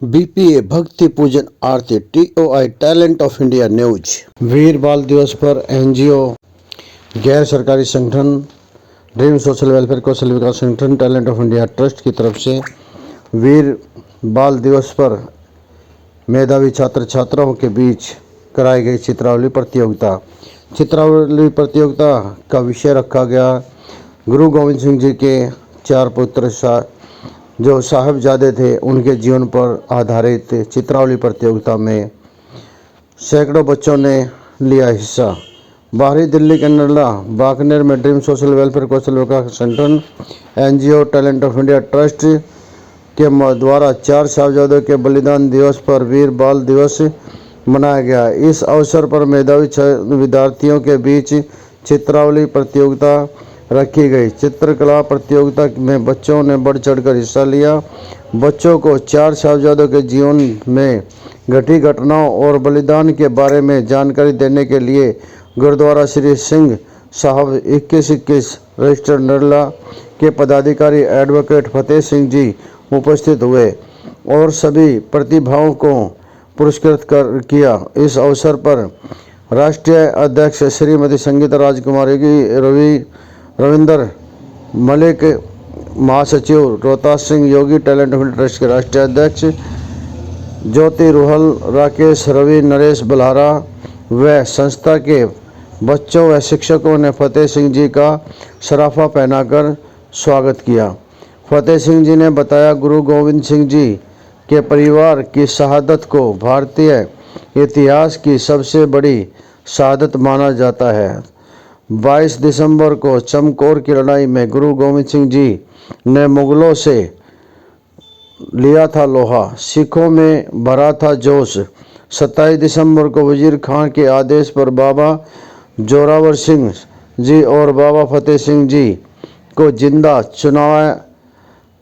BPA भक्ति पूजन आरती TOI talent of India news. Veer Baal Diwas पर एनजीओ गैर सरकारी संगठन ड्रीम सोशल वेलफेयर कौशल विकास संगठन टैलेंट ऑफ इंडिया ट्रस्ट की तरफ से वीर बाल दिवस पर मेधावी छात्र छात्राओं के बीच कराई गई चित्रावली प्रतियोगिता का विषय रखा गया गुरु गोविंद सिंह जी के 4 पुत्र जो साहिबजादे थे उनके जीवन पर आधारित चित्रावली प्रतियोगिता में सैकड़ों बच्चों ने लिया हिस्सा। बाहरी दिल्ली के नरला बाकनेर में ड्रीम सोशल वेलफेयर कौशल विकास संगठन NGO talent of India trust के द्वारा 4 साहिबजादों के बलिदान दिवस पर वीर बाल दिवस मनाया गया। इस अवसर पर मेधावी विद्यार्थियों के बीच चित्रावली प्रतियोगिता रखी गई। चित्रकला प्रतियोगिता में बच्चों ने बढ़ चढ़कर हिस्सा लिया। बच्चों को 4 साहिबजादों के जीवन में घटी घटनाओं और बलिदान के बारे में जानकारी देने के लिए गुरुद्वारा श्री सिंह साहब 2121 रजिस्टर नरला के पदाधिकारी एडवोकेट फतेह सिंह जी उपस्थित हुए और सभी प्रतिभाओं को पुरस्कृत किया। इस अवसर पर राष्ट्रीय अध्यक्ष श्रीमती संगीता राजकुमारी की रविंदर मलिक, महासचिव रोहतास सिंह योगी, टैलेंट ऑफ इंडिया ट्रस्ट के राष्ट्रीय अध्यक्ष ज्योति रूहल, राकेश रवि, नरेश बल्हारा व संस्था के बच्चों व शिक्षकों ने फतेह सिंह जी का सराफा पहनाकर स्वागत किया। फतेह सिंह जी ने बताया, गुरु गोविंद सिंह जी के परिवार की शहादत को भारतीय इतिहास की सबसे बड़ी शहादत माना जाता है। 22 दिसंबर को चमकौर की लड़ाई में गुरु गोविंद सिंह जी ने मुगलों से लिया था लोहा, सिखों में भरा था जोश। 27 दिसंबर को वजीर खान के आदेश पर बाबा जोरावर सिंह जी और बाबा फतेह सिंह जी को जिंदा चुनवा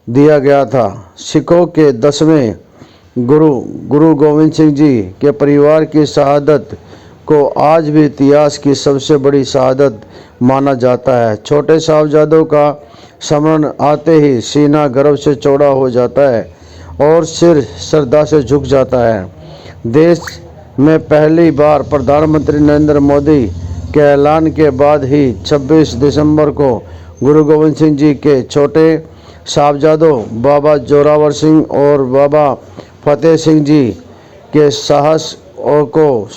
दिया गया था। सिखों के 10वें गुरु गोविंद सिंह जी के परिवार की शहादत को आज भी इतिहास की सबसे बड़ी शहादत माना जाता है। छोटे साहिबजादों का स्मरण आते ही सीना गर्व से चौड़ा हो जाता है और सिर श्रद्धा से झुक जाता है। देश में पहली बार प्रधानमंत्री नरेंद्र मोदी के ऐलान के बाद ही 26 दिसंबर को गुरु गोविंद सिंह जी के छोटे साहिबजादों बाबा जोरावर सिंह और बाबा फतेह सिंह जी के साहस को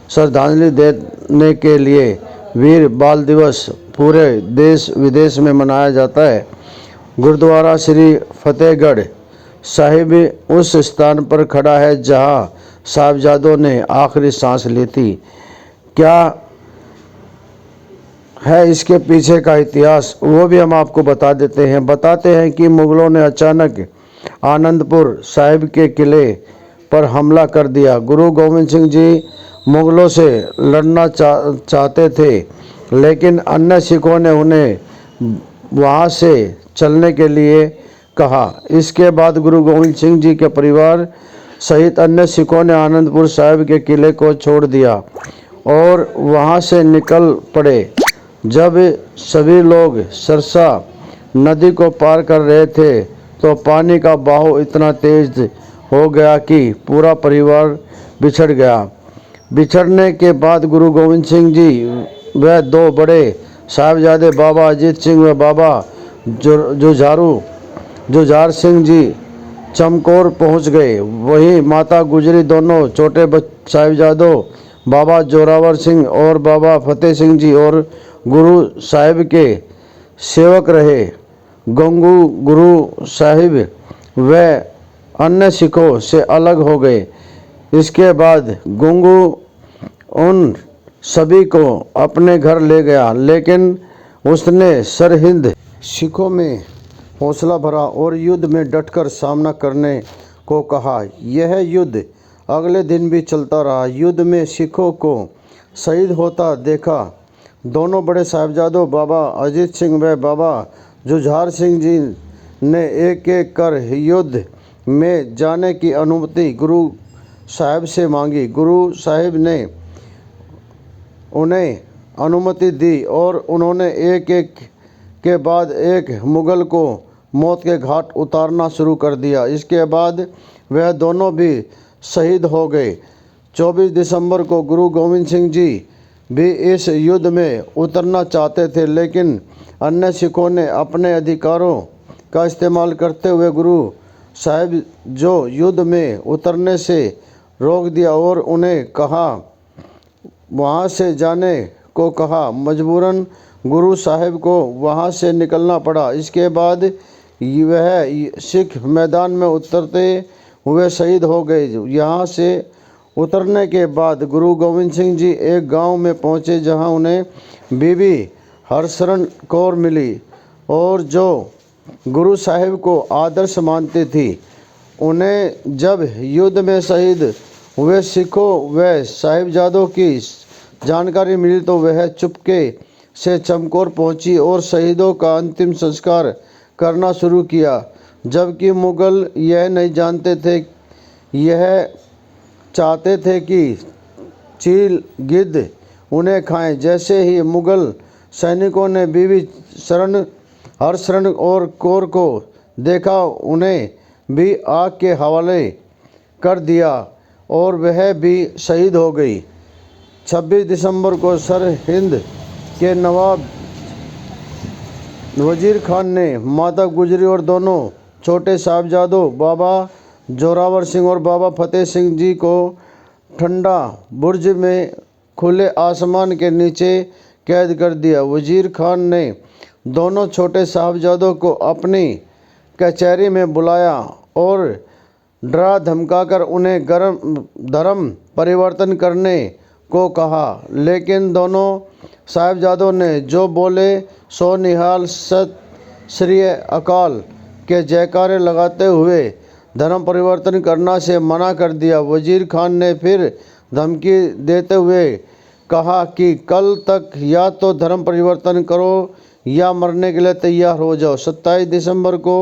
श्रद्धांजलि देने के लिए वीर बाल दिवस पूरे देश विदेश में मनाया जाता है। गुरुद्वारा श्री फतेहगढ़ साहिब उस स्थान पर खड़ा है जहां साहिबजादों ने आखिरी सांस ली थी। क्या है इसके पीछे का इतिहास, वो भी हम आपको बताते हैं कि मुगलों ने अचानक आनंदपुर साहिब के किले पर हमला कर दिया। गुरु गोविंद सिंह जी मुगलों से लड़ना चाहते थे, लेकिन अन्य सिखों ने उन्हें वहां से चलने के लिए कहा। इसके बाद गुरु गोविंद सिंह जी के परिवार सहित अन्य सिखों ने आनंदपुर साहिब के किले को छोड़ दिया और वहां से निकल पड़े। जब सभी लोग सरसा नदी को पार कर रहे थे तो पानी का बहाव इतना तेज हो गया कि पूरा परिवार बिछड़ गया। बिछड़ने के बाद गुरु गोविंद सिंह जी व 2 बड़े साहिबजादे बाबा अजीत सिंह व बाबा जुझार सिंह जी चमकौर पहुंच गए। वहीं माता गुजरी दोनों छोटे साहिबजादों बाबा जोरावर सिंह और बाबा फतेह सिंह जी और गुरु साहिब के सेवक रहे। गंगू गुरु साहिब व अन्य सिखों से अलग हो गए। इसके बाद गंगू उन सभी को अपने घर ले गया, लेकिन उसने सरहिंद सिखों में हौसला भरा और युद्ध में डटकर सामना करने को कहा। यह युद्ध अगले दिन भी चलता रहा। युद्ध में सिखों को शहीद होता देखा दोनों बड़े साहिबजादों बाबा अजीत सिंह व बाबा जुझार सिंह जी ने एक एक कर युद्ध में जाने की अनुमति गुरु साहिब से मांगी। गुरु साहिब ने उन्हें अनुमति दी और उन्होंने एक एक के बाद एक मुगल को मौत के घाट उतारना शुरू कर दिया। इसके बाद वह दोनों भी शहीद हो गए। 24 दिसंबर को गुरु गोविंद सिंह जी भी इस युद्ध में उतरना चाहते थे, लेकिन अन्य सिखों ने अपने अधिकारों का इस्तेमाल करते हुए गुरु साहिब जो युद्ध में उतरने से रोक दिया और उन्हें कहा वहाँ से जाने को कहा। मजबूरन गुरु साहिब को वहाँ से निकलना पड़ा। इसके बाद वह सिख मैदान में उतरते हुए शहीद हो गए। यहाँ से उतरने के बाद गुरु गोविंद सिंह जी एक गांव में पहुँचे, जहाँ उन्हें बीबी हरशरण कौर मिली और जो गुरु साहिब को आदर्श मानती थी। उन्हें जब युद्ध में शहीद हुए सिखों व साहिबजादों की जानकारी मिली तो वह चुपके से चमकौर पहुंची और शहीदों का अंतिम संस्कार करना शुरू किया, जबकि मुगल यह नहीं जानते थे। यह चाहते थे कि चील गिद्ध उन्हें खाएं। जैसे ही मुगल सैनिकों ने बीबी हरशरण और कौर को देखा, उन्हें भी आग के हवाले कर दिया और वह भी शहीद हो गई। 26 दिसंबर को सर हिंद के नवाब वजीर खान ने माता गुजरी और दोनों छोटे साहबजादों बाबा जोरावर सिंह और बाबा फतेह सिंह जी को ठंडा बुर्ज में खुले आसमान के नीचे कैद कर दिया। वजीर खान ने दोनों छोटे साहबजादों को अपनी कचहरी में बुलाया और डरा धमकाकर उन्हें धर्म परिवर्तन करने को कहा, लेकिन दोनों साहबजादों ने जो बोले सो निहाल सत श्री अकाल के जयकारे लगाते हुए धर्म परिवर्तन करना से मना कर दिया। वजीर खान ने फिर धमकी देते हुए कहा कि कल तक या तो धर्म परिवर्तन करो या मरने के लिए तैयार हो जाओ। 27 दिसंबर को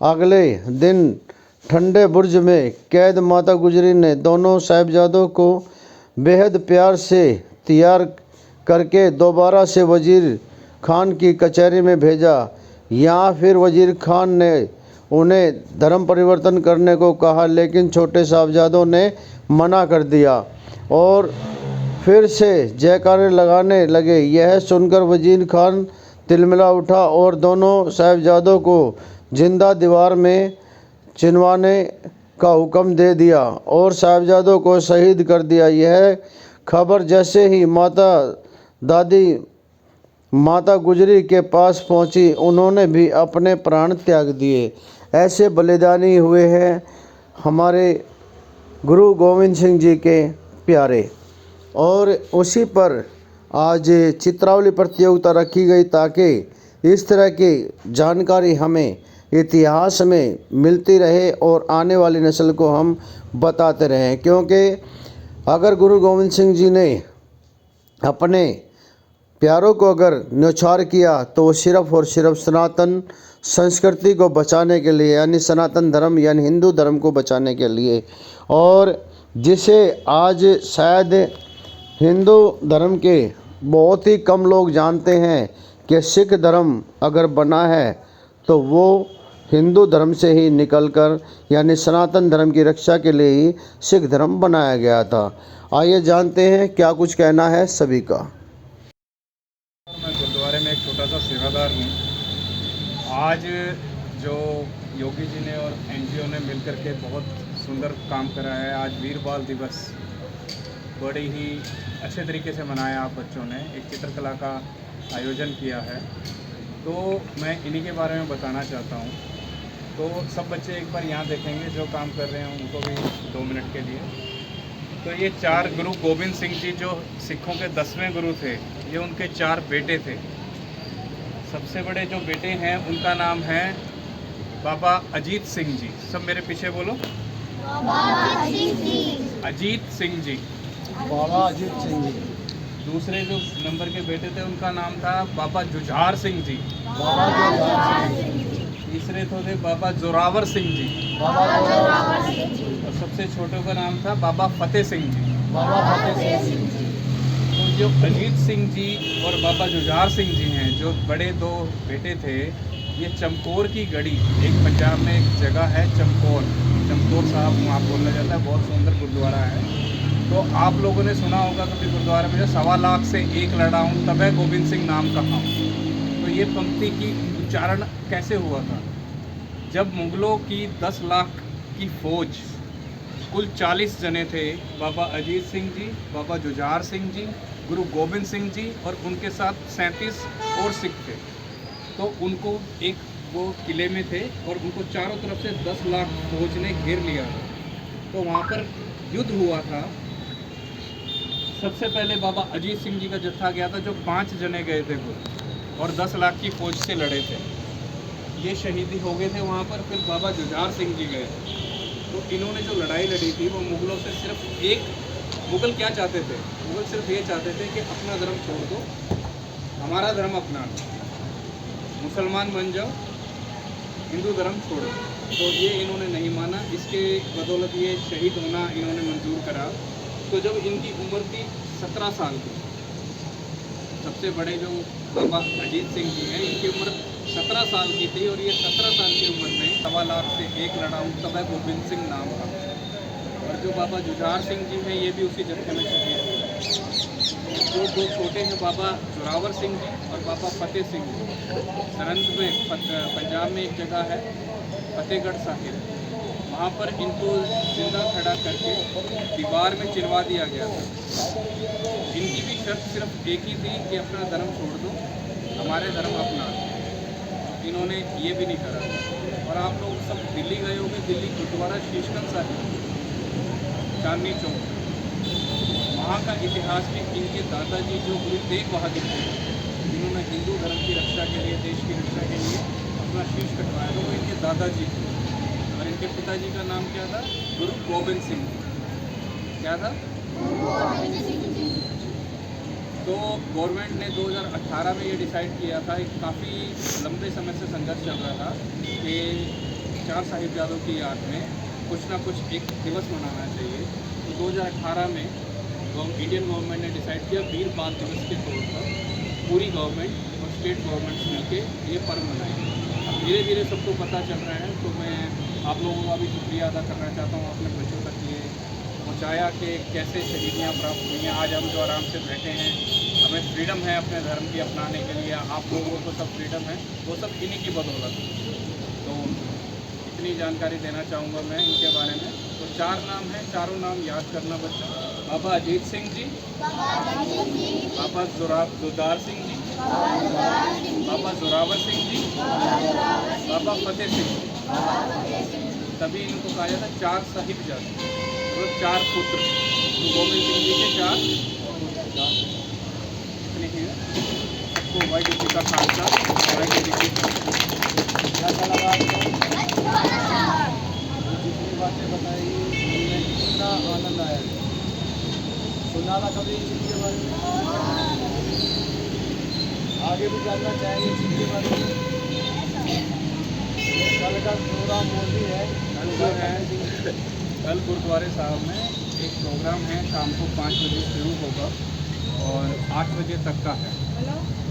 अगले दिन ठंडे बुर्ज में कैद माता गुजरी ने दोनों साहिबजादों को बेहद प्यार से तैयार करके दोबारा से वजीर खान की कचहरी में भेजा। यहाँ फिर वजीर खान ने उन्हें धर्म परिवर्तन करने को कहा, लेकिन छोटे साहबजादों ने मना कर दिया और फिर से जयकारे लगाने लगे। यह सुनकर वजीर खान तिलमिला उठा और दोनों साहबजादों को जिंदा दीवार में चिनवाने का हुक्म दे दिया और साहबजादों को शहीद कर दिया। यह खबर जैसे ही माता गुजरी के पास पहुंची, उन्होंने भी अपने प्राण त्याग दिए। ऐसे बलिदानी हुए हैं हमारे गुरु गोविंद सिंह जी के प्यारे। और उसी पर आज चित्रावली प्रतियोगिता रखी गई ताकि इस तरह की जानकारी हमें इतिहास में मिलती रहे और आने वाली नस्ल को हम बताते रहें। क्योंकि अगर गुरु गोविंद सिंह जी ने अपने प्यारों को अगर न्यौछावर किया तो सिर्फ और सिर्फ सनातन संस्कृति को बचाने के लिए, यानी सनातन धर्म यानी हिंदू धर्म को बचाने के लिए, और जिसे आज शायद हिंदू धर्म के बहुत ही कम लोग जानते हैं कि सिख धर्म अगर बना है तो वो हिंदू धर्म से ही निकलकर यानी सनातन धर्म की रक्षा के लिए ही सिख धर्म बनाया गया था। आइए जानते हैं क्या कुछ कहना है सभी का। मैं गुरुद्वारे में एक छोटा सा सेवादार हूँ। आज जो योगी जी ने और एनजीओ ने मिलकर के बहुत सुंदर काम करा है। आज वीर बाल दिवस बड़े ही अच्छे तरीके से मनाया। आप बच्चों ने एक चित्रकला का आयोजन किया है, तो मैं इन्हीं के बारे में बताना चाहता हूँ। तो सब बच्चे एक बार यहाँ देखेंगे जो काम कर रहे हैं, उनको भी 2 मिनट के लिए। तो ये 4 गुरु गोविंद सिंह जी जो सिखों के 10वें गुरु थे, ये उनके 4 बेटे थे। सबसे बड़े जो बेटे हैं उनका नाम है बाबा अजीत सिंह जी। सब मेरे पीछे बोलो, अजीत सिंह जी। बाबा अजीत सिंह जी। दूसरे जो नंबर के बेटे थे उनका नाम था बाबा जुझार सिंह जी। तीसरे थे बाबा जोरावर सिंह जी। और सबसे छोटे का नाम था बाबा फतेह सिंह जी। तो जो अजीत सिंह जी और बाबा जुझार सिंह जी हैं, जो बड़े 2 बेटे थे, ये चमकौर की गढ़ी, एक पंजाब में एक जगह है चमकौर साहब वहाँ बोला जाता है, बहुत सुंदर गुरुद्वारा है। तो आप लोगों ने सुना होगा कभी गुरुद्वारे में जो 1.25 लाख से एक लड़ा हूँ तब है गोविंद सिंह नाम कहा हूँ। तो ये पंक्ति की उच्चारण कैसे हुआ था? जब मुगलों की 10 लाख की फौज, कुल 40 जने थे, बाबा अजीत सिंह जी, बाबा जुझार सिंह जी, गुरु गोबिंद सिंह जी और उनके साथ 37 और सिख थे। तो उनको एक वो किले में थे और उनको चारों तरफ से 10 लाख फौज ने घेर लिया था। तो वहाँ पर युद्ध हुआ था। सबसे पहले बाबा अजीत सिंह जी का जत्था गया था, जो 5 जने गए थे वो, और 10 लाख की फौज से लड़े थे। ये शहीदी हो गए थे वहाँ पर। फिर बाबा जुझार सिंह जी गए। तो इन्होंने जो लड़ाई लड़ी थी वो मुगलों से सिर्फ एक, मुगल क्या चाहते थे? मुगल सिर्फ ये चाहते थे कि अपना धर्म छोड़ दो, हमारा धर्म अपना लो, मुसलमान बन जाओ, हिंदू धर्म छोड़ो। तो ये इन्होंने नहीं माना। इसके बदौलत ये शहीद होना इन्होंने मंजूर करा। तो जब इनकी उम्र थी 17 साल की, सबसे बड़े जो बाबा अजीत सिंह जी हैं, इनकी उम्र 17 साल की थी और ये 17 साल की उम्र में 1.25 लाख से एक लड़ा हूँ तब है गोविंद सिंह नाम का। और जो बाबा जुझार सिंह जी हैं ये भी उसी जत्थे में शहीद हुए। जो 2 छोटे हैं बाबा जोरावर सिंह जी और बाबा फतेह सिंह जी, सरहंद में पंजाब में एक जगह है फतेहगढ़ साहिब, वहाँ पर इनको जिंदा खड़ा करके दीवार में चिनवा दिया गया था। इनकी भी शर्त सिर्फ एक ही थी कि अपना धर्म छोड़ दो, हमारे धर्म अपना लो। इन्होंने ये भी नहीं करा। और आप लोग सब दिल्ली गए होंगे, दिल्ली गुरुद्वारा शीशगंज साहिब, चांदनी चौक, वहाँ का इतिहास भी इनके दादाजी जो गुरु तेग बहादुर थे, जिन्होंने हिंदू धर्म की रक्षा के लिए, देश की रक्षा के लिए अपना शीश कटवाया था, वो इनके दादाजी थे। और इनके पिताजी का नाम क्या था? गुरु गोबिंद सिंह। क्या था? तो गवर्नमेंट ने 2018 में ये डिसाइड किया था, एक काफ़ी लंबे समय से संघर्ष चल रहा था कि 4 साहिबजादों की याद में कुछ ना कुछ एक दिवस मनाना चाहिए। तो 2018 में इंडियन गवर्नमेंट ने डिसाइड किया वीर बाल दिवस के तौर पर पूरी गवर्नमेंट और स्टेट गवर्नमेंट्स मिलकर ये पर्व मनाएंगे। अब धीरे धीरे सबको पता चल रहा है, तो मैं आप लोगों का भी शुक्रिया अदा करना चाहता हूँ, अपने बच्चों तक ये पहुँचाया कि कैसे शहीदियाँ प्राप्त हुई हैं। आज हम जो आराम से बैठे हैं, हमें फ्रीडम है अपने धर्म की अपनाने के लिए, आप लोगों को सब फ्रीडम है, वो सब इन्हीं की बदौलत है। तो इतनी जानकारी देना चाहूँगा मैं इनके बारे में। तो 4 नाम हैं, चारों नाम याद करना बच्चा। बाबा अजीत सिंह जी, बाबा जुझार सिंह जी, बाबा जोरावर सिंह जी, बाबा फतेह सिंह जी। तभी इनको कहा जाता 4 साहिबजादे, मतलब 4 पुत्र। तो गोविंद सिंह जी के 4 पुत्र। इतने ही हैं। सबको वाहिगुरू जी का खालसा, वाहिगुरू जी की फतेह। कैसा लगा आपको? जितनी बातें बताई उनमें कितना आनंद आया। सुना था कभी इनके बारे में? आगे भी जानना चाहेंगे इनके बारे में? कल का प्रोग्राम मोदी है, कल गुरुद्वारे साहब में एक प्रोग्राम है, शाम को 5 बजे शुरू होगा और 8 बजे तक का है।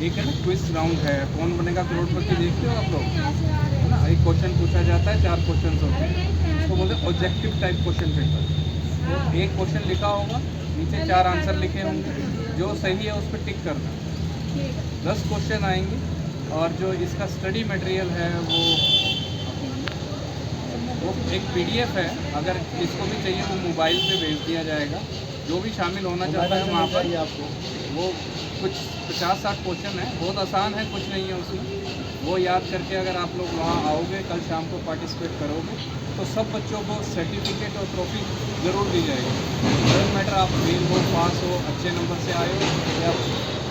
एक है ना क्विज राउंड है, कौन बनेगा करोड़पति, देखते हो आप लोग, है ना? एक क्वेश्चन पूछा जाता है, 4 क्वेश्चन होते हैं, उसको बोलते हैं ऑब्जेक्टिव टाइप क्वेश्चन पेपर। तो एक क्वेश्चन लिखा होगा, नीचे 4 आंसर लिखे होंगे, जो सही है उस पर टिक करना। 10 क्वेश्चन आएंगे और जो इसका स्टडी मटेरियल है वो एक PDF है, अगर इसको भी चाहिए वो मोबाइल पे भेज दिया जाएगा। जो भी शामिल होना चाहता है वहाँ पर आपको वो कुछ 50-60 क्वेश्चन है, बहुत आसान है, कुछ नहीं है उसमें। वो याद करके अगर आप लोग वहाँ आओगे, कल शाम को पार्टिसिपेट करोगे, तो सब बच्चों को सर्टिफिकेट और ट्रॉफी ज़रूर दी जाएगी। डजेंट मैटर आप फेल हो, पास हो, अच्छे नंबर से आए हो या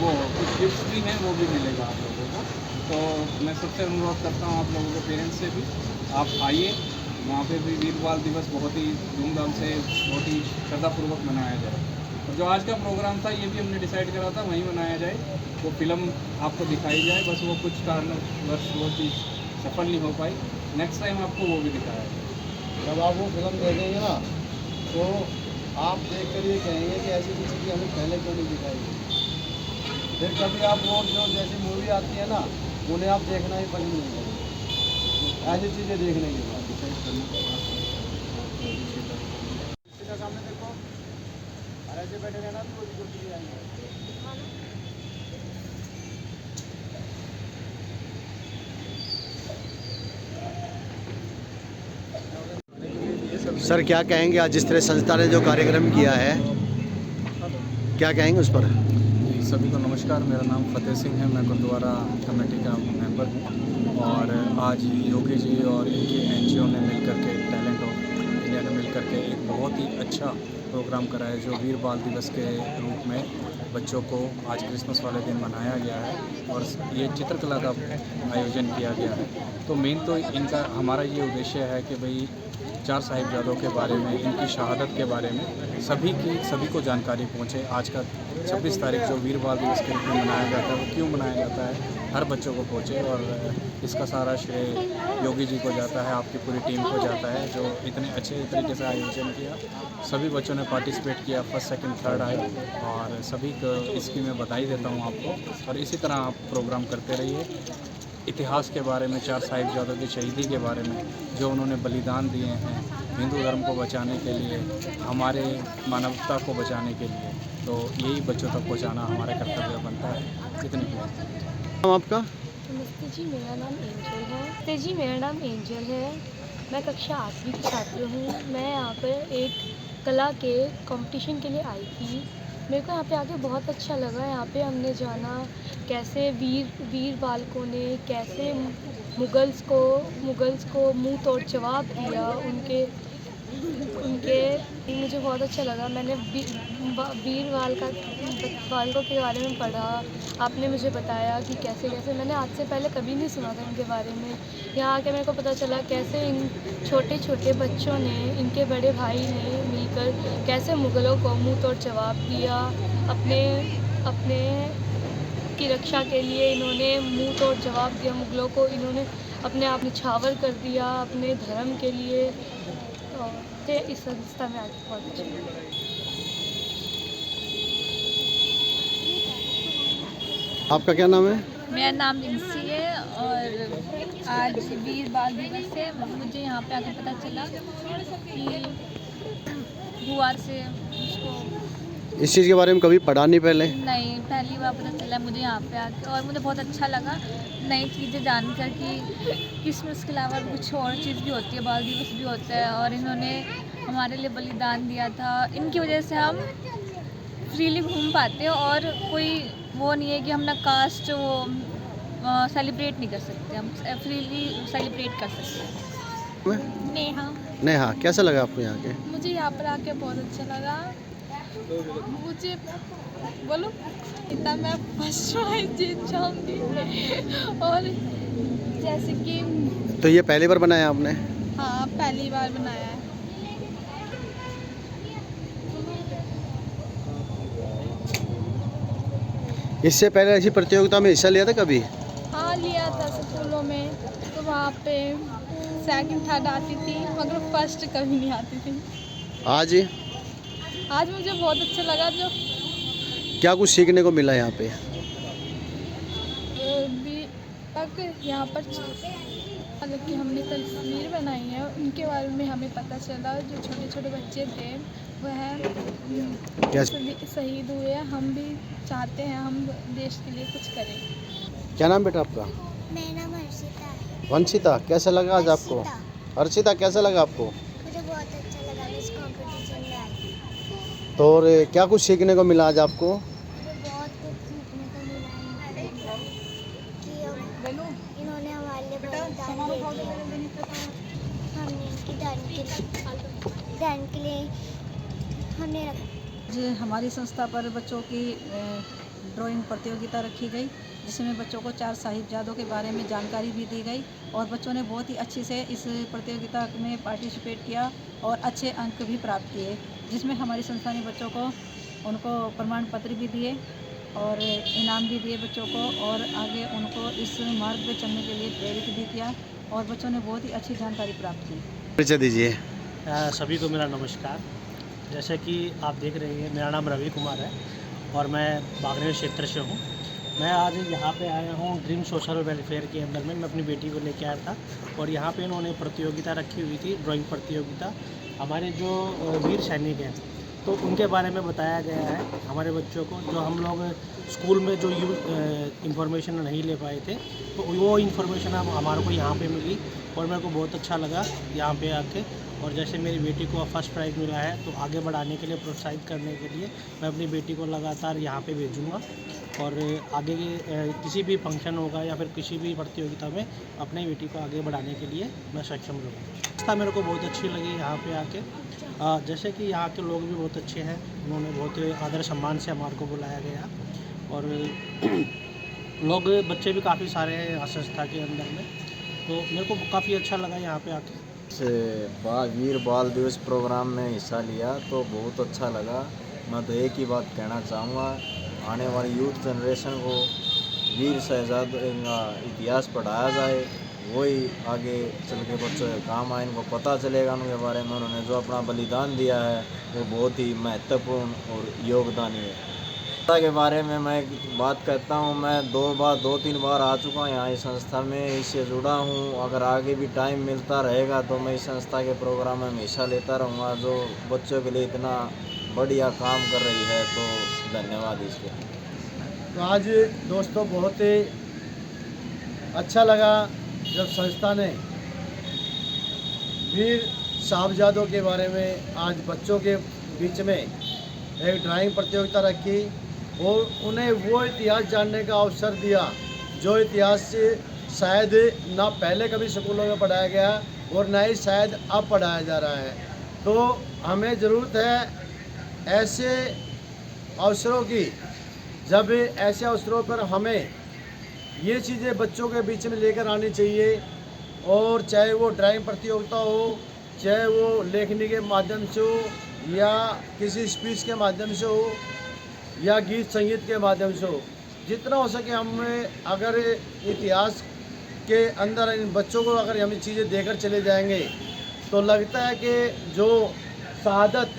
वो कुछ गिफ्ट्स भी हैं वो भी मिलेगा आप लोगों को। तो मैं सबसे अनुरोध करता हूँ आप लोगों के पेरेंट्स से भी, आप आइए, वहाँ पे भी वीर बाल दिवस बहुत ही धूमधाम से, बहुत ही श्रद्धापूर्वक मनाया जाए। और जो आज का प्रोग्राम था ये भी हमने डिसाइड करा था वहीं मनाया जाए, वो फिल्म आपको दिखाई जाए, बस वो कुछ कारणवश वो चीज़ सफल नहीं हो पाई। नेक्स्ट टाइम आपको वो भी दिखाया जाए। जब आप वो फिल्म देखेंगे ना तो आप देख कर ये कहेंगे कि ऐसी किसी की हमें पहले क्यों नहीं दिखाई। फिर कभी आप वो जो जैसी मूवी आती है ना उन्हें आप देखना ही पसंद नहीं करेंगे। ऐसी चीज़ें देखने के बाद सामने देखो और ऐसे बैठे रहना तो कोई चीज़ें आएंगे। सर क्या कहेंगे आज जिस तरह संस्था ने जो कार्यक्रम किया है, क्या कहेंगे उस पर? जी, सभी को नमस्कार। मेरा नाम फतेह सिंह है, मैं गुरुद्वारा कमेटी का मेंबर हूँ। और आज योगी जी और इनके एनजीओ ने मिलकर के, टैलेंट ऑफ इंडिया ने मिलकर के एक बहुत ही अच्छा प्रोग्राम कराया जो वीर बाल दिवस के रूप में बच्चों को आज क्रिसमस वाले दिन मनाया गया है और ये चित्रकला का आयोजन किया गया है। तो मेन तो इनका हमारा ये उद्देश्य है कि भाई चार साहिबजादों के बारे में, इनकी शहादत के बारे में सभी को जानकारी पहुँचे। आज का 26 तारीख जो वीर बाल दिवस के रूप में मनाया जाता है, वो क्यों मनाया जाता है, हर बच्चों को पहुँचे। और इसका सारा श्रेय योगी जी को जाता है, आपकी पूरी टीम को जाता है जो इतने अच्छे तरीके से आयोजन किया। सभी बच्चों ने पार्टिसिपेट किया, फर्स्ट सेकंड थर्ड आए और सभी को इसकी मैं बधाई देता हूँ आपको। और इसी तरह आप प्रोग्राम करते रहिए। इतिहास के बारे में, चार साहिबजादों की शहीदी के बारे में, जो उन्होंने बलिदान दिए हैं हिंदू धर्म को बचाने के लिए, हमारे मानवता को बचाने के लिए, तो यही बच्चों तक पहुंचाना हमारा कर्तव्य बनता है। इतनी नाम आपका? नमस्ते जी, मेरा नाम एंजल है। मैं कक्षा 8वीं की छात्र हूँ। मैं यहाँ पर एक कला के कंपटीशन के लिए आई थी। मेरे को यहाँ पे आके बहुत अच्छा लगा। यहाँ पे हमने जाना कैसे वीर बालकों ने कैसे मुगल्स को मुंह तोड़ जवाब दिया। उनके मुझे बहुत अच्छा लगा। मैंने वीर बालकों के बारे में पढ़ा। आपने मुझे बताया कि कैसे कैसे, मैंने आज से पहले कभी नहीं सुना था इनके बारे में। यहाँ आके मेरे को पता चला कैसे इन छोटे छोटे बच्चों ने, इनके बड़े भाई ने मिलकर कैसे मुग़लों को मुंह तोड़ जवाब दिया। अपने की रक्षा के लिए इन्होंने मुंह तोड़ जवाब दिया मुग़लों को। इन्होंने अपने आप निछावर कर दिया अपने धर्म के लिए। और इस संस्था में आके बहुत अच्छा लगा। आपका क्या नाम है? मेरा नाम रिंसी है और आज वीर बाल दिवस है। मुझे यहाँ पे आके पता चला कि बुआ से मुझको इस चीज़ के बारे में कभी पढ़ा नहीं पहले? नहीं, पहली बार पता चला मुझे यहाँ पे आके और मुझे बहुत अच्छा लगा नई चीज़ें जानकर कि क्रिसमस के अलावा कुछ और चीज़ भी होती है, बाल दिवस भी होता है और इन्होंने हमारे लिए बलिदान दिया था। इनकी वजह से हम फ्रीली घूम पाते हैं और कोई वो नहीं है कि हम ना कास्ट वो सेलिब्रेट नहीं कर सकते, हम फ्रीली सेलिब्रेट कर सकते हैं। नेहा, कैसा लगा आपको यहाँ के? मुझे यहाँ पर आके बहुत अच्छा लगा। मुझे बोलो इतना मैं फर्स्ट प्राइज जीत जाऊंगी। और जैसे कि तो ये पहली बार बनाया आपने? हाँ, पहली बार बनाया है। इससे पहले ऐसी प्रतियोगिता में हिस्सा लिया था कभी? हाँ, लिया था स्कूलों में, तो वहाँ पे सेकंड थर्ड आती थी मगर फर्स्ट कभी नहीं आती थी। आज मुझे बहुत अच्छा लगा। जो क्या कुछ सीखने को मिला यहाँ पे? भी तक यहाँ पर मतलब कि हमने तस्वीर बनाई है, उनके बारे में हमें पता चला। जो छोटे छोटे बच्चे थे वह शहीद हुए। हम भी चाहते हैं हम देश के लिए कुछ करें। क्या नाम बेटा आपका? मेरा नाम हर्षिता है। वंशिता, कैसा लगा आज आपको? हर्षिता, कैसा लगा आपको? मुझे बहुत अच्छा लगा, मैं इस कंपटीशन में आई। तो और क्या कुछ सीखने को मिला आज आपको? मुझे बहुत कुछ सीखने को मिला कि इन्होंने हमारे लिए बलिदान दे दिया। हमने इनकी दान के लिए हमने जी, हमारी संस्था पर बच्चों की ड्राइंग प्रतियोगिता रखी गई जिसमें बच्चों को चार साहिबजादों के बारे में जानकारी भी दी गई और बच्चों ने बहुत ही अच्छे से इस प्रतियोगिता में पार्टिसिपेट किया और अच्छे अंक भी प्राप्त किए, जिसमें हमारी संस्था ने बच्चों को उनको प्रमाण पत्र भी दिए और इनाम भी दिए बच्चों को और आगे उनको इस मार्ग पर चलने के लिए प्रेरित भी किया और बच्चों ने बहुत ही अच्छी जानकारी प्राप्त की। परिचय दीजिए। सभी को मेरा नमस्कार। जैसे कि आप देख रहे हैं, मेरा नाम रवि कुमार है और मैं बागनेर क्षेत्र से हूँ मैं आज यहाँ पे आया हूँ ड्रीम सोशल वेलफेयर के अंदर में। मैं अपनी बेटी को लेके आया था और यहाँ पे इन्होंने प्रतियोगिता रखी हुई थी, ड्राइंग प्रतियोगिता। हमारे जो वीर सैनिक हैं तो उनके बारे में बताया गया है हमारे बच्चों को, जो हम लोग स्कूल में जो इंफॉर्मेशन नहीं ले पाए थे, तो वो इंफॉर्मेशन हमारे को यहाँ पे मिली और मेरे को बहुत अच्छा लगा यहाँ पे आके। और जैसे मेरी बेटी को फर्स्ट प्राइज़ मिला है तो आगे बढ़ाने के लिए, प्रोत्साहित करने के लिए मैं अपनी बेटी को लगातार यहाँ पे भेजूँगा और आगे किसी भी फंक्शन होगा या फिर किसी भी प्रतियोगिता में अपनी बेटी को आगे बढ़ाने के लिए मैं सक्षम रहूँगा। संस्था मेरे को बहुत अच्छी लगी यहाँ पे आके। जैसे कि यहाँ के लोग भी बहुत अच्छे हैं, उन्होंने बहुत आदर सम्मान से हमारे को बुलाया गया और लोग बच्चे भी काफ़ी सारे हैं संस्था के अंदर में, तो मेरे को काफ़ी अच्छा लगा यहाँ पे आके। वीर बाल दिवस प्रोग्राम में हिस्सा लिया तो बहुत अच्छा लगा। मैं तो एक ही बात कहना चाहूँगा, आने वाली यूथ जनरेशन को वीर शहजादों का इतिहास पढ़ाया जाए, वही आगे चल के बच्चों के काम आए, इनको पता चलेगा उनके बारे में। उन्होंने जो अपना बलिदान दिया है वो बहुत ही महत्वपूर्ण और योगदानी है। संस्था के बारे में मैं एक बात कहता हूँ, मैं 2-3 बार आ चुका हूँ यहाँ इस संस्था में, इससे जुड़ा हूँ। अगर आगे भी टाइम मिलता रहेगा तो मैं इस संस्था के प्रोग्राम में हमेशा लेता रहूँगा, जो बच्चों के लिए इतना बढ़िया काम कर रही है, तो धन्यवाद इसके। तो आज दोस्तों बहुत ही अच्छा लगा जब संस्था ने वीर साहबजादों के बारे में आज बच्चों के बीच में एक ड्राइंग प्रतियोगिता रखी और उन्हें वो इतिहास जानने का अवसर दिया जो इतिहास शायद ना पहले कभी स्कूलों में पढ़ाया गया और ना ही शायद अब पढ़ाया जा रहा है। तो हमें ज़रूरत है ऐसे अवसरों की, जब ऐसे अवसरों पर हमें ये चीज़ें बच्चों के बीच में लेकर आनी चाहिए। और चाहे वो ड्राइंग प्रतियोगिता हो, चाहे वो लेखनी के माध्यम से हो या किसी स्पीच के माध्यम से हो या गीत संगीत के माध्यम से हो, जितना हो सके हम अगर इतिहास के अंदर इन बच्चों को अगर हम चीज़ें देकर चले जाएंगे तो लगता है कि जो शहादत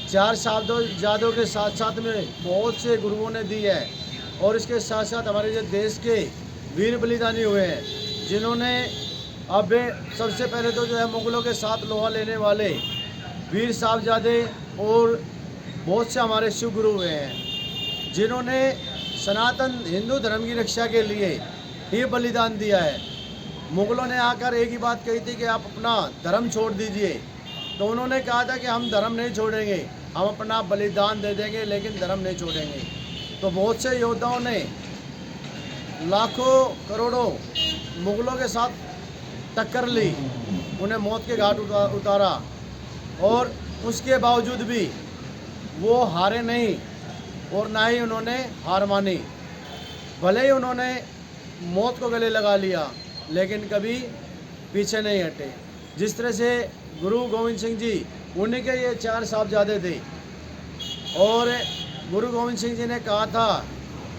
4 साहबजादों के साथ साथ में बहुत से गुरुओं ने दी है और इसके साथ साथ हमारे जो देश के वीर बलिदानी हुए हैं, जिन्होंने अब सबसे पहले तो जो है मुग़लों के साथ लोहा लेने वाले वीर साहबजादे और बहुत से हमारे शिव गुरु हुए हैं, जिन्होंने सनातन हिंदू धर्म की रक्षा के लिए ही बलिदान दिया है। मुग़लों ने आकर एक ही बात कही थी कि आप अपना धर्म छोड़ दीजिए, तो उन्होंने कहा था कि हम धर्म नहीं छोड़ेंगे, हम अपना बलिदान दे देंगे लेकिन धर्म नहीं छोड़ेंगे। तो बहुत से योद्धाओं ने लाखों करोड़ों मुग़लों के साथ टक्कर ली, उन्हें मौत के घाट उतारा और उसके बावजूद भी वो हारे नहीं और ना ही उन्होंने हार मानी। भले ही उन्होंने मौत को गले लगा लिया लेकिन कभी पीछे नहीं हटे। जिस तरह से गुरु गोविंद सिंह जी, उन्हीं के ये 4 साहबजादे थे और गुरु गोविंद सिंह जी ने कहा था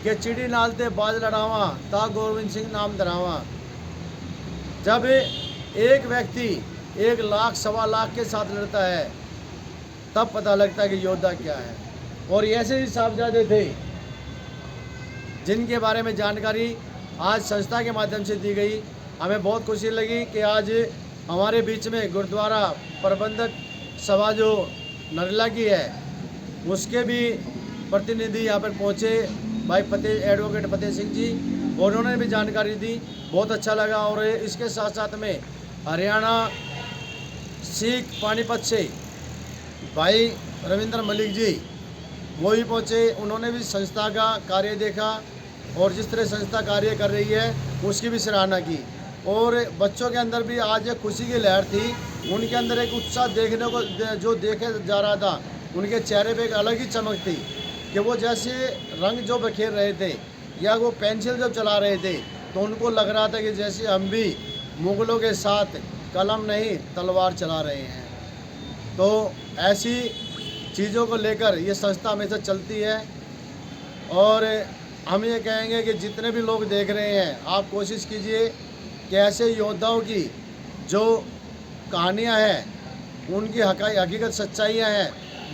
कि चिड़ी नालते बाज लड़ावा ता गोविंद सिंह नाम धरावा। जब एक व्यक्ति 1 लाख 1.25 लाख के साथ लड़ता है तब पता लगता है कि योद्धा क्या है। और ऐसे ही साहबजादे थे जिनके बारे में जानकारी आज संस्था के माध्यम से दी गई। हमें बहुत खुशी लगी कि आज हमारे बीच में गुरुद्वारा प्रबंधक सभा जो नरला की है उसके भी प्रतिनिधि यहाँ पर पहुँचे, भाई एडवोकेट फतेह सिंह जी, और उन्होंने भी जानकारी दी। बहुत अच्छा लगा। और इसके साथ साथ में हरियाणा सिख पानीपत से भाई रविंद्र मलिक जी वो भी पहुँचे, उन्होंने भी संस्था का कार्य देखा और जिस तरह संस्था कार्य कर रही है उसकी भी सराहना की। और बच्चों के अंदर भी आज एक खुशी की लहर थी, उनके अंदर एक उत्साह देखने को जो देखे जा रहा था, उनके चेहरे पे एक अलग ही चमक थी कि वो जैसे रंग जो बिखेर रहे थे या वो पेंसिल जब चला रहे थे तो उनको लग रहा था कि जैसे हम भी मुग़लों के साथ कलम नहीं तलवार चला रहे हैं। तो ऐसी चीज़ों को लेकर ये संस्था हमेशा चलती है और हम ये कहेंगे कि जितने भी लोग देख रहे हैं आप कोशिश कीजिए कि ऐसे योद्धाओं की जो कहानियाँ हैं, उनकी हकीकत सच्चाइयाँ हैं,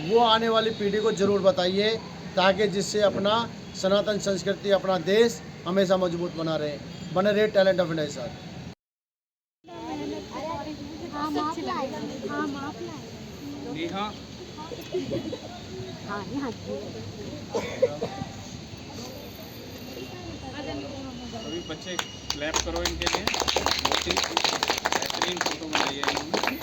वो आने वाली पीढ़ी को ज़रूर बताइए ताकि जिससे अपना सनातन संस्कृति, अपना देश हमेशा मजबूत बने रहे टैलेंट ऑफ इंडिया के साथ। नेहा अभी बच्चे क्लैप करो इनके लिए, बहुत ही बेहतरीन फोटो बनाई है इन्होंने।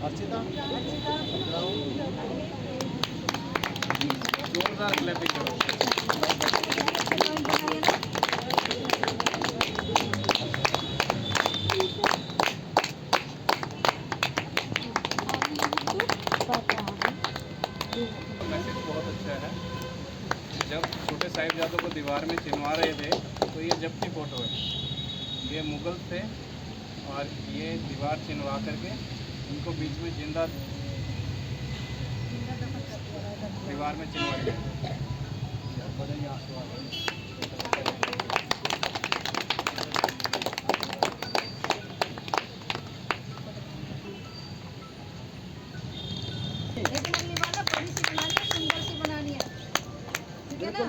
अर्चिता जोरदार क्लैपिंग करो। मैसेज बहुत अच्छा है। जब छोटे साहिबजादों को दीवार में चिनवा रहे थे तो ये जब की फ़ोटो है, ये मुगल थे और ये दीवार चिनवा करके इनको बीच में जिंदा दीवार में चिनवाए गए।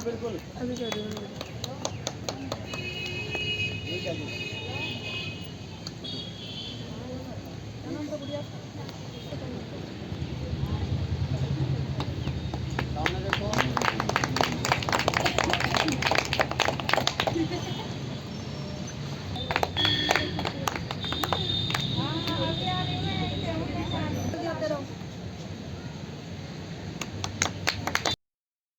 बिल्कुल सामने देखो।